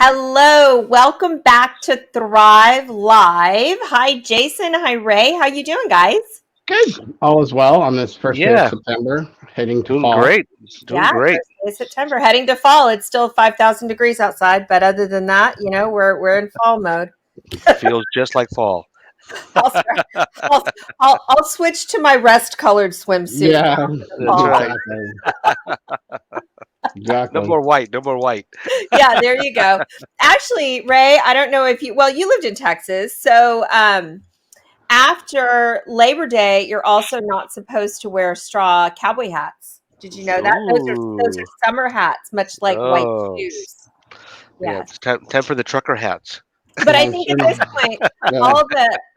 Hello, welcome back to Thrive Live. Hi, Jason. Hi, Ray. How you doing, guys? Good. All is well on this first day of Yeah, September, heading to doing fall. great. Doing Yeah, great. first day of September, heading to fall. It's still 5,000 degrees outside, but other than that, we're in fall mode. Feels just like fall. I'll start, I'll switch to my rust-colored swimsuit Yeah, now for the That's fall. right. exactly. No Exactly. more white. No more white. Yeah, there you go. Actually, Ray, I don't know if you lived in Texas, so after Labor Day, you're also not supposed to wear straw cowboy hats. Did you know that? Those are Ooh. summer hats, much like white Oh. shoes. Yeah, Yes. it's time for the trucker hats. But I Yeah, think at sure. this point, Yeah.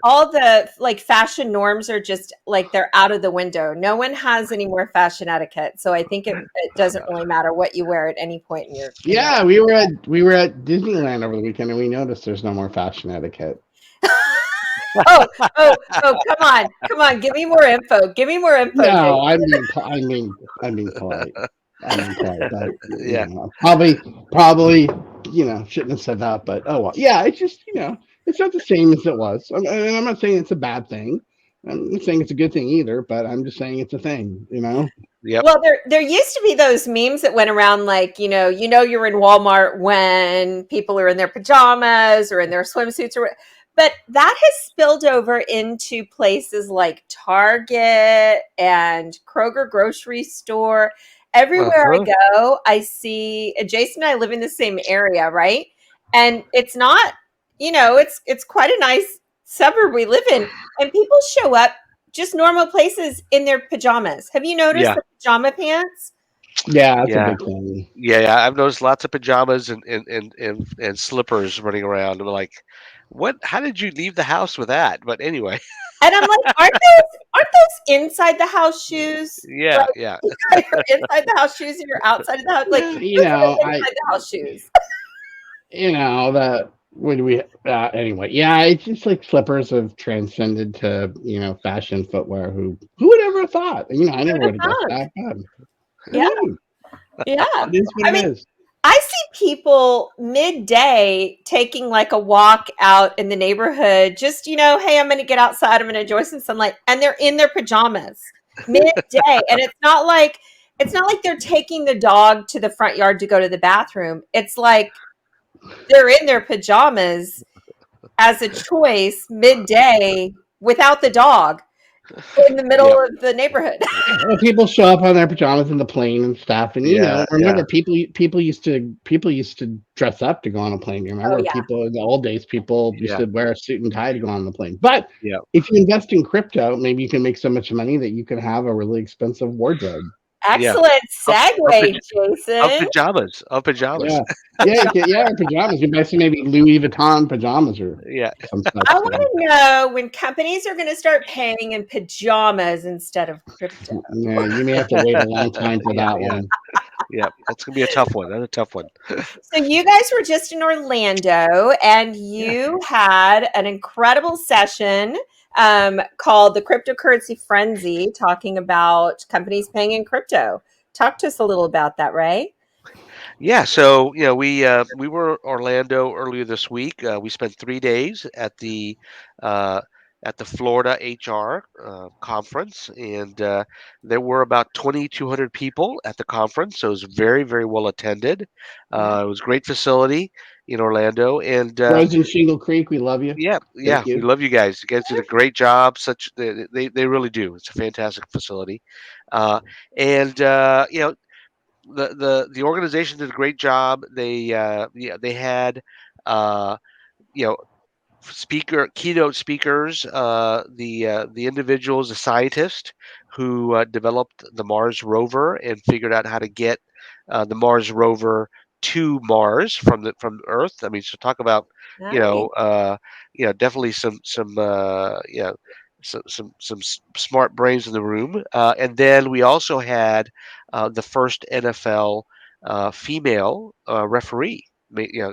all the like fashion norms are just like they're out of the window. No one has any more fashion etiquette. So I think it doesn't really matter what you wear at any point in your Yeah, we were at Disneyland over the weekend and we noticed there's no more fashion etiquette. oh, come on. Come on, give me more info. Give me more info, Jake. No, I mean polite. I mean polite, but Yeah. probably shouldn't have said that, but oh well. Yeah, it's just it's not the same as it was. I'm not saying it's a bad thing. I'm not saying it's a good thing either, but I'm just saying it's a thing. Yep. Well, there used to be those memes that went around like, you're in Walmart when people are in their pajamas or in their swimsuits but that has spilled over into places like Target and Kroger grocery store. Everywhere I Uh-huh. go, I see Jason and I live in the same area, right? And it's not, it's quite a nice suburb we live in. And people show up just normal places in their pajamas. Have you noticed Yeah. the pajama pants? Yeah, that's a Yeah. big thing. Yeah. I've noticed lots of pajamas and slippers running around. I'm like, what? How did you leave the house with that? But anyway. And I'm like, aren't those inside the house shoes? Yeah. Right? Yeah. You're inside the house shoes and you're outside of the house. Like, Yeah, those are inside the house shoes. that when we anyway, yeah, it's just like slippers have transcended to fashion footwear. Who would ever have thought? I Who never would have would have guessed thought? that. God, who Yeah, knew? yeah. It is what I it mean, is. I see people midday taking like a walk out in the neighborhood, just, hey, I'm going to get outside, I'm going to enjoy some sunlight. And they're in their pajamas midday. And it's not like they're taking the dog to the front yard to go to the bathroom. It's like they're in their pajamas as a choice midday without the dog in the middle Yep. of the neighborhood. Well, people show up on their pajamas in the plane and stuff, and Yeah. Yeah. remember people used to dress up to go on a plane. You Oh remember yeah. people in the old days, people used Yeah. to wear a suit and tie to go on the plane. But Yeah. if you invest in crypto, maybe you can make so much money that you can have a really expensive wardrobe. Yeah. Excellent Of, of, segue, paj- of Jason. pajamas. Of pajamas. Yeah, yeah, pajamas. You buy some maybe Louis Vuitton pajamas or Yeah. some I such want thing. to know when companies are going to start paying in pajamas instead of crypto. Yeah, you may have to wait a long time for Yeah. that Yeah. one. Yeah. That's gonna be a tough one. That's a tough one. So you guys were just in Orlando and Yeah. you had an incredible session called the Cryptocurrency Frenzy, talking about companies paying in crypto. Talk to us a little about that, Ray. Yeah. So we were Orlando earlier this week. We spent 3 days uh, at the Florida HR conference, and there were about 2,200 people at the conference. So it was very very well attended. Yeah. It was a great facility in Orlando, and Frozen Shingle Creek, we love you. yeah, Thank yeah, we you. love you guys. You guys did a great job. They really do. It's a fantastic facility, uh, and the organization did a great job. They had uh, you know keynote speakers. The individuals, the scientist who developed the Mars rover and figured out how to get the Mars rover to Mars from Earth. I mean, so talk about you Nice. know uh, definitely some smart brains in the room. And then we also had the first NFL female Oh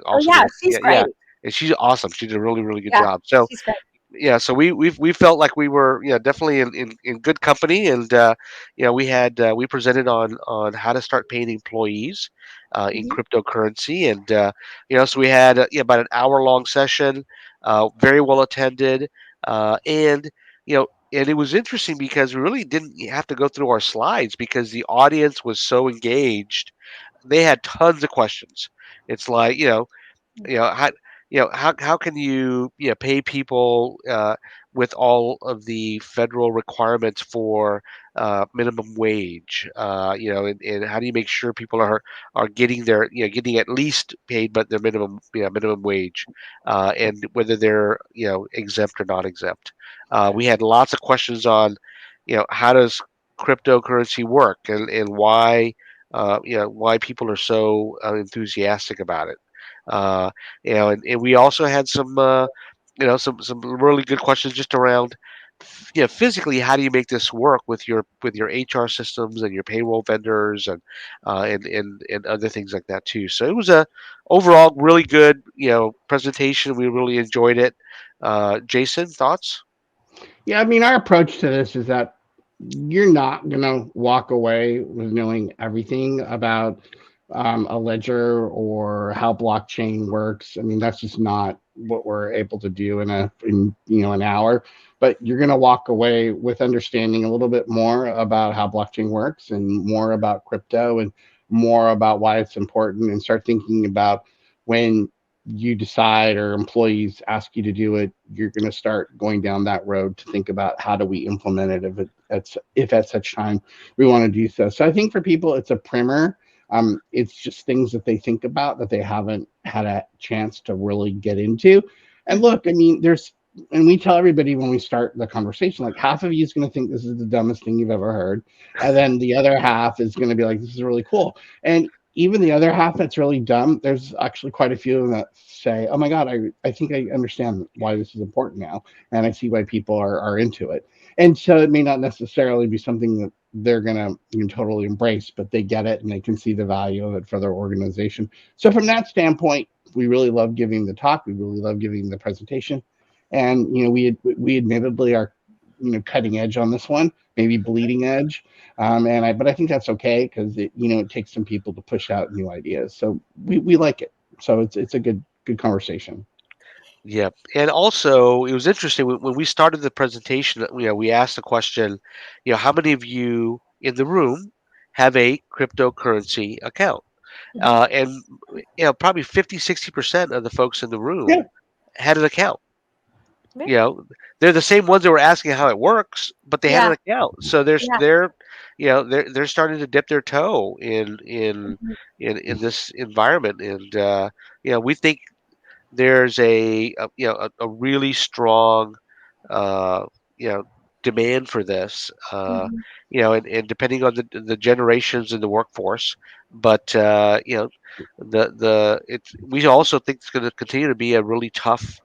Also yeah, did she's yeah, great. and she's awesome. She did a really, really good Yeah, job. So she's great. yeah, so we felt like we were, definitely in good company, and we presented on how to start paying employees in Mhm. cryptocurrency, and so we had about an hour long session, very well attended, and and it was interesting because we really didn't have to go through our slides because the audience was so engaged. They had tons of questions. It's like, how how can you pay people with all of the federal requirements for minimum wage, and how do you make sure people are getting their getting at least paid but their minimum wage, and whether they're exempt or not exempt. We had lots of questions on how does cryptocurrency work, and why why people are so enthusiastic about it. uh, and we also had some some really good questions just around physically, how do you make this work with your HR systems and your payroll vendors, and other things like that too. So it was a overall really good presentation. We really enjoyed it. Jason, thoughts? Yeah, I mean, our approach to this is that you're not gonna walk away with knowing everything about a ledger or how blockchain works. I mean, that's just not what we're able to do in an hour. But you're gonna walk away with understanding a little bit more about how blockchain works and more about crypto and more about why it's important, and start thinking about when you decide or employees ask you to do it, you're going to start going down that road to think about how do we implement it if at such time we want to do so. So I think for people, it's a primer. It's just things that they think about that they haven't had a chance to really get into. And Mhm. look, I mean, and we tell everybody when we start the conversation, like half of you is going to think this is the dumbest thing you've ever heard, and then the other half is going to be like, this is really cool. And even the other half that's really dumb, there's actually quite a few of them that say, "Oh my God, I think I understand why this is important now, and I see why people are into it." And so it may not necessarily be something that they're gonna totally embrace, but they get it and they can see the value of it for their organization. So from that standpoint, we really love giving the talk. We really love giving the presentation, and we admittedly are cutting edge on this one, maybe bleeding edge, but I think that's okay because it takes some people to push out new ideas. So we like it. So it's a good conversation. Yeah, and also it was interesting when we started the presentation. We asked the question, how many of you in the room have a cryptocurrency account? Mhm. And probably 50-60% of the folks in the Yeah, room had an account. Yeah. You know, they're the same ones that were asking how it works, but they had an Yeah. account. So there's Yeah. they're starting to dip their toe Mhm. in this environment, and we think there's a really strong uh, you know demand for this, Mhm. and depending on the generations in the workforce, but the it's we also think it's going to continue to be a really tough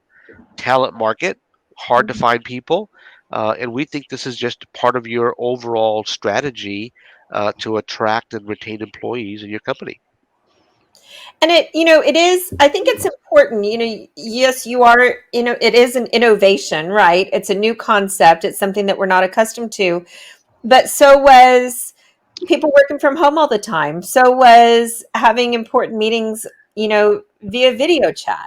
talent market, hard to Mhm. find people, and we think this is just part of your overall strategy to attract and retain employees in your company. And it is, I think it's important, yes, you are, it is an innovation, right? It's a new concept. It's something that we're not accustomed to. But so was people working from home all the time. So was having important meetings, via video chat.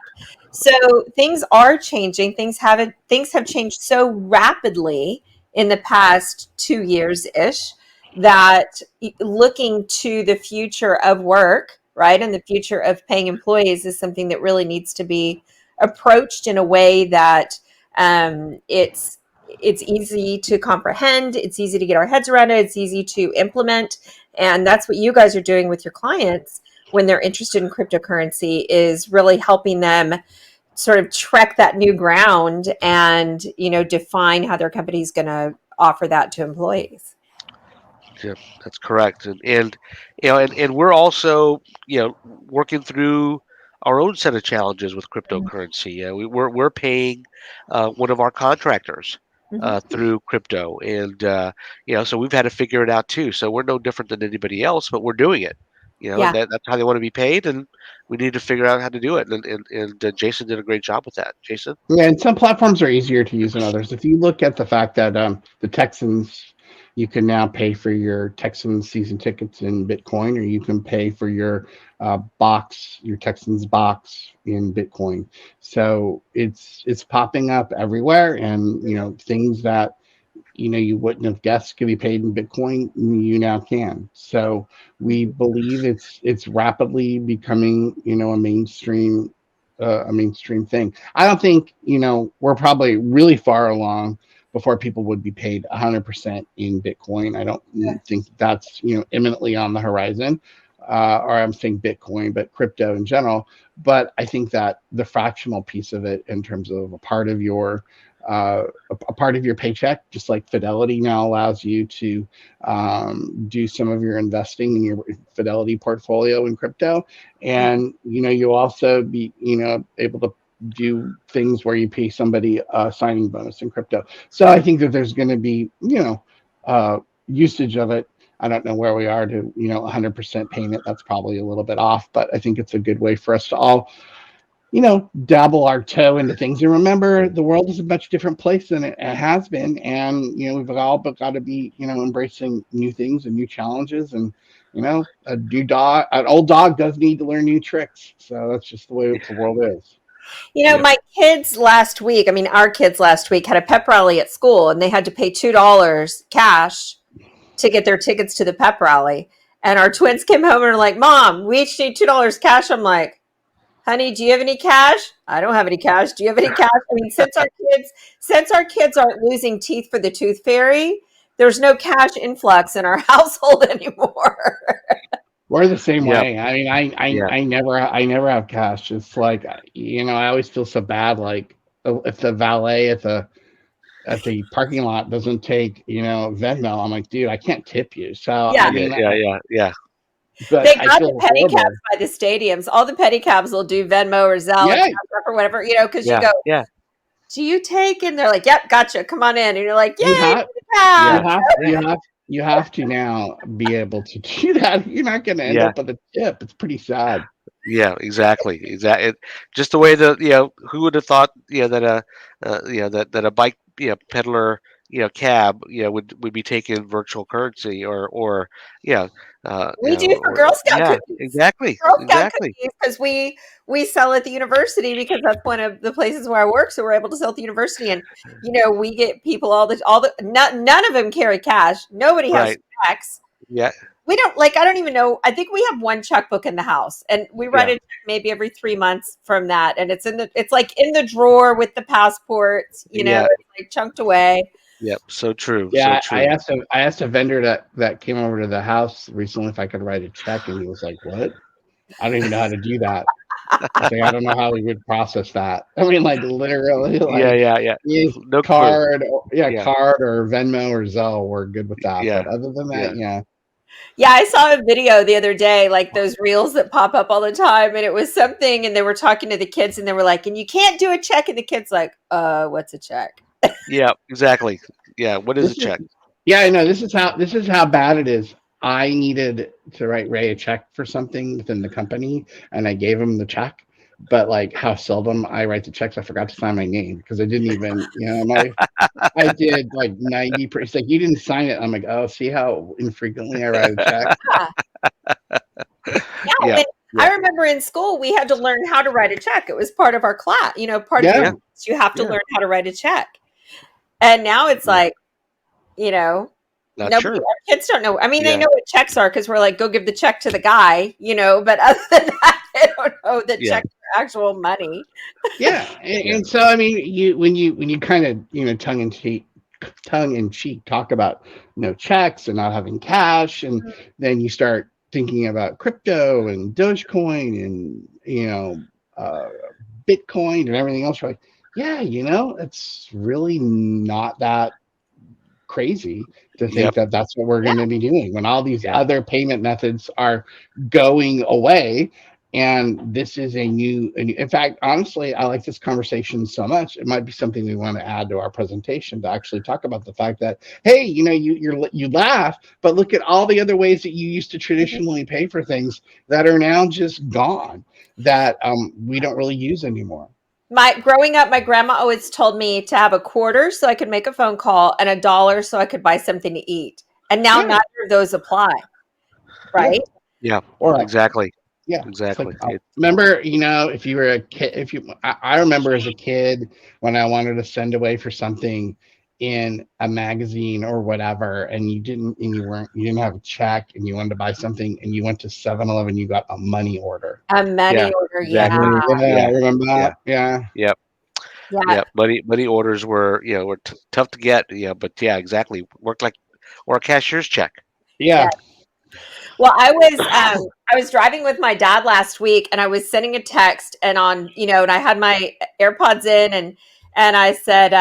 So things are changing. Things have changed so rapidly in the past 2 years ish that looking to the future of work, right, and the future of paying employees is something that really needs to be approached in a way that it's easy to comprehend, it's easy to get our heads around it, it's easy to implement, and that's what you guys are doing with your clients when they're interested in cryptocurrency, is really helping them sort of trek that new ground and define how their company is going to offer that to employees. Yeah, that's correct. And we're also working through our own set of challenges with cryptocurrency. We're paying one of our contractors Mm-hmm. through crypto, and so we've had to figure it out too. So we're no different than anybody else, but we're doing it. Yeah. that's how they want to be paid, and we need to figure out how to do it. And Jason did a great job with that. Jason? Yeah, and some platforms are easier to use than others. If you look at the fact that the Texans, you can now pay for your Texans season tickets in Bitcoin, or you can pay for your your Texans box in Bitcoin. So it's popping up everywhere, and things that you wouldn't have guessed could be paid in Bitcoin, you now can. So we believe it's rapidly becoming a mainstream thing. I don't think we're probably really far along before people would be paid 100% in Bitcoin. I don't think that's imminently on the horizon, or I'm saying Bitcoin, but crypto in general. But I think that the fractional piece of it, in terms of a part of your paycheck, just like Fidelity now allows you to do some of your investing in your Fidelity portfolio in crypto, and you'll also be able to do things where you pay somebody a signing bonus in crypto. So I think that there's going to be usage of it. I don't know where we are to 100% payment. That's probably a little bit off, but I think it's a good way for us to all dabble our toe into things. And remember, the world is a much different place than it has been. And, we've all got to be, embracing new things and new challenges. And, an old dog does need to learn new tricks. So that's just the way the world is. My kids last week, our kids last week had a pep rally at school, and they had to pay $2 cash to get their tickets to the pep rally. And our twins came home and were like, Mom, we each need $2 cash. I'm like, honey, do you have any cash? I don't have any cash. Do you have any cash? Since our kids aren't losing teeth for the tooth fairy, there's no cash influx in our household anymore. We're the same Yep. way. I never have cash. It's like, I always feel so bad. Like if the valet at the parking lot doesn't take, Venmo, I'm like, dude, I can't tip you. So Yeah. Yeah. But they got the pedicabs by the stadiums. All the pedicabs will do Venmo or Zelle or whatever, because you go, do you take? And they're like, yep, gotcha. Come on in. And you're like, yay, you have to now be able to do that. You're not going to end up with a tip. It's pretty sad. Yeah, exactly. Just the way that who would have thought that a bike peddler cab would be taking virtual currency or we do for Girl Scout cookies. Exactly. Girl Scout cookies, because we sell at the university, because that's one of the places where I work. So we're able to sell at the university, and we get people all the none of them carry cash. Nobody has checks. Yeah. We don't I don't even know. I think we have one checkbook in the house, and we write a check maybe every 3 months from that. And it's in the drawer with the passports, it's like chunked away. Yep. So true. Yeah. So true. I asked a vendor that came over to the house recently if I could write a check, and he was like, "What? I don't even know how to do that." I don't know how we would process that. Literally. Yeah. No card, card or Venmo or Zelle. We're good with that. Yeah. But other than that, Yeah, I saw a video the other day, like those reels that pop up all the time, and it was something, and they were talking to the kids, and they were like, and you can't do a check, and the kid's like, what's a check? Yeah, exactly. Yeah, what is a check? Yeah, I know. This is how bad it is. I needed to write Ray a check for something within the company, and I gave him the check. But how seldom I write the checks, I forgot to sign my name because I didn't even, I did 90%. It's like, you didn't sign it. I'm like, oh, see how infrequently I write a check? Yeah. I remember in school we had to learn how to write a check. It was part of our class. Part of your class, you have to learn how to write a check. And now it's like, Not sure. Our kids don't know. They know what checks are because we're like, go give the check to the guy, but other than that, they don't know that checks are actual money. Yeah. And so, when you kind of tongue in cheek talk about checks and not having cash, and then you start thinking about crypto and Dogecoin and Bitcoin and everything else, you're like, it's really not that crazy to think that that's what we're going to be doing when all these other payment methods are going away. And this is a new. In fact, honestly, I like this conversation so much. It might be something we want to add to our presentation to actually talk about the fact that, hey, you laugh, but look at all the other ways that you used to traditionally pay for things that are now just gone, that we don't really use anymore. Growing up, my grandma always told me to have a quarter so I could make a phone call and $1 so I could buy something to eat. And now Yeah. neither of those apply, right? Yeah, Or exactly. yeah, Exactly. It's like, remember, if you were a kid, I remember as a kid when I wanted to send away for something in a magazine or whatever, and you didn't have a check, and you wanted to buy something, and you went to 7-Eleven, you got a money order. A money Yeah, order, exactly. Yeah, Yeah, remember yeah, that? Yeah, yep, yeah. yep. Money orders were tough to get. Yeah, but yeah, exactly. Worked like or a cashier's check. yeah, Well, I was driving with my dad last week and I was sending a text and and I had my AirPods in and I said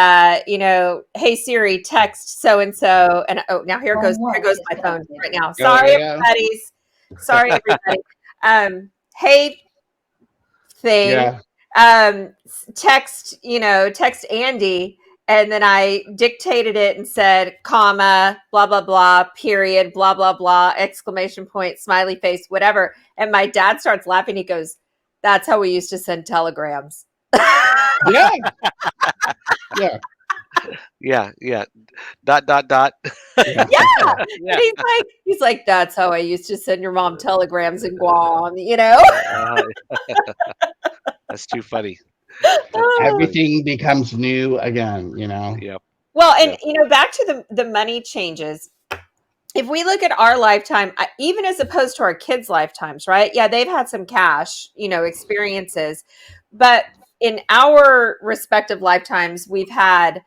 hey Siri, text so and so, and oh, now here goes my phone right now. Sorry yeah, everybody. Hey thing, yeah. text Andy, and then I dictated it and said, comma, blah, blah, blah, period, blah, blah, blah, exclamation point, smiley face, whatever. And my dad starts laughing. He goes, that's how we used to send telegrams. Yeah, yeah, Yeah, yeah. Dot dot dot. yeah. Yeah. Yeah. And he's like, that's how I used to send your mom telegrams in Guam, Uh, that's too funny. That's too funny. Everything becomes new again. Yep. Well, and Yep. back to the money changes. If we look at our lifetime, even as opposed to our kids' lifetimes, right? Yeah, they've had some cash, experiences, but in our respective lifetimes, we've had,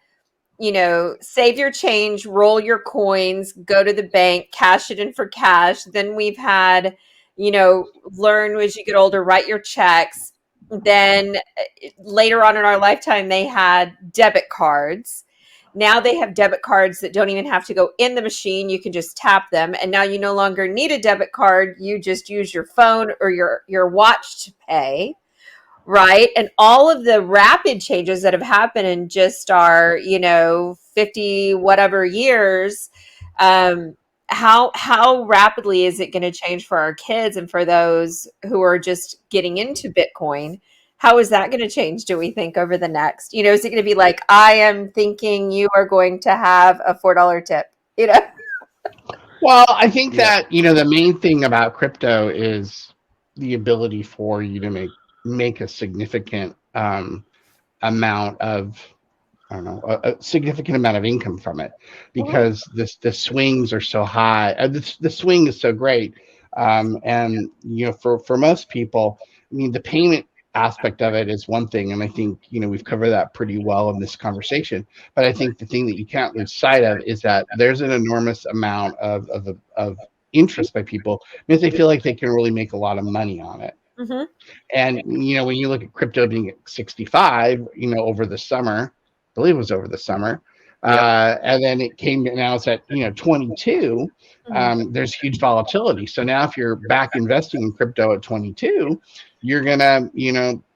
save your change, roll your coins, go to the bank, cash it in for cash. Then we've had, learn as you get older, write your checks. Then later on in our lifetime, they had debit cards. Now they have debit cards that don't even have to go in the machine. You can just tap them. And now you no longer need a debit card. You just use your phone or your watch to pay. Right. And all of the rapid changes that have happened in just our, 50 whatever years, how rapidly is it going to change for our kids and for those who are just getting into Bitcoin? How is that going to change, do we think, over the next, is it going to be like, I am thinking you are going to have a $4 tip, Well, I think Yeah. that the main thing about crypto is the ability for you to make a significant amount of, I don't know, a significant amount of income from it, because the swings are so high. The swing is so great, and for most people, I mean, the payment aspect of it is one thing, and I think we've covered that pretty well in this conversation. But I think the thing that you can't lose sight of is that there's an enormous amount of interest by people because they feel like they can really make a lot of money on it. Mm-hmm. And when you look at crypto being at 65, over the summer, I believe it was over the summer, and then it came now it's at 22. There's huge volatility. So now if you're back investing in crypto at 22, you're gonna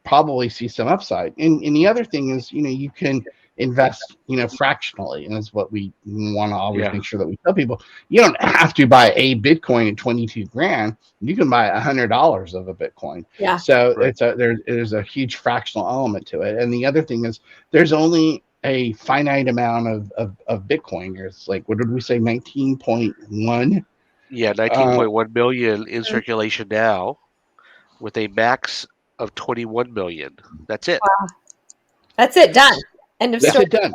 probably see some upside. And the other thing is you can invest fractionally, and that's what we want to always make sure that we tell people. You don't have to buy a Bitcoin at 22 grand. You can buy $100 of a Bitcoin. Yeah. So Right. there's a huge fractional element to it. And the other thing is there's only a finite amount of Bitcoin. There's like, what did we say, 19.1? Yeah, 19.1 million in circulation now, with a max of 21 million. That's it. That's it. Done. End of That's story. it, done.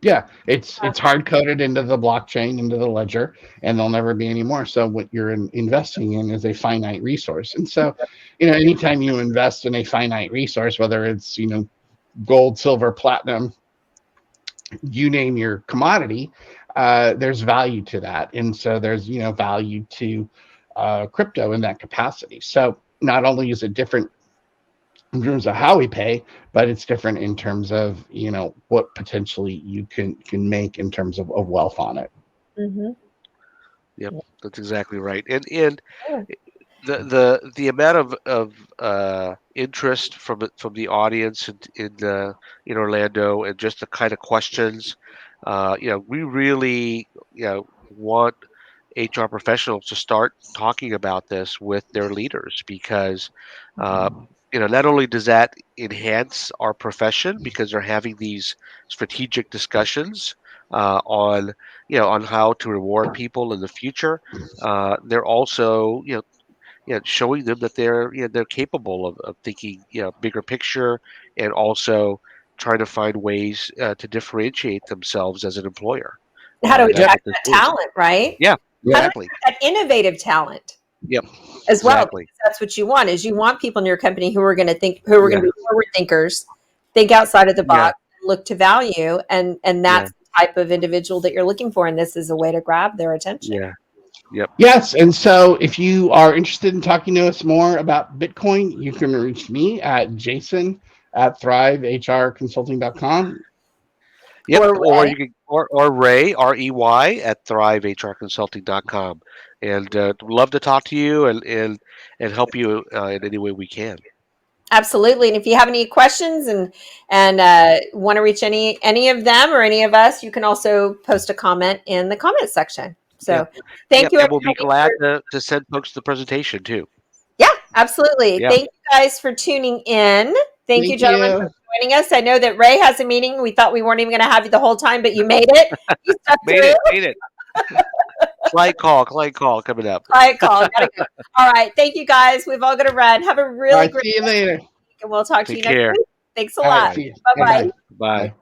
Yeah, it's hard coded into the blockchain, into the ledger, and there'll never be any more. So what you're investing in is a finite resource. And so, anytime you invest in a finite resource, whether it's gold, silver, platinum, you name your commodity, there's value to that. And so there's value to crypto in that capacity. So not only is it different in terms of how we pay, but it's different in terms of what potentially you can make in terms of wealth on it. Mm-hmm. Yep, that's exactly right. And the amount of interest from the audience in Orlando, and just the kind of questions, we really want HR professionals to start talking about this with their leaders, because not only does that enhance our profession because they're having these strategic discussions on how to reward people in the future. They're also showing them that they're capable of thinking bigger picture, and also trying to find ways to differentiate themselves as an employer. How to And that's attract what this that is. talent, right? Yeah, How to exactly. attract that innovative talent Yep. as well. Exactly. Because that's what you want, is you want people in your company who are going to think, who are going to Yeah. be forward thinkers, think outside of the Yeah. box, look to value, and that's the type of individual that you're looking for, and this is a way to grab their attention. Yeah. Yep. Yes, and so if you are interested in talking to us more about Bitcoin, you can reach me at jason@thrivehrconsulting.com. Yep. Or Or Ray. you can or Ray, REY, at thrivehrconsulting.com. And love to talk to you and help you in any way we can. Absolutely. And if you have any questions and want to reach any of them or any of us, you can also post a comment in the comment section. So thank you, And we'll be everybody, glad to send folks the presentation too. Yeah, absolutely. Yeah. Thank you guys for tuning in. Thank you, gentlemen, for joining us. I know that Ray has a meeting. We thought we weren't even going to have you the whole time, but you made it. You stuck through. Made it. Client call coming up. Client call. Gotta go. All right. Thank you, guys. We've all got to run. Have a really great See you later. week, and we'll talk to Take you next care. week. Thanks a All lot. right, see you. Bye-bye. Bye.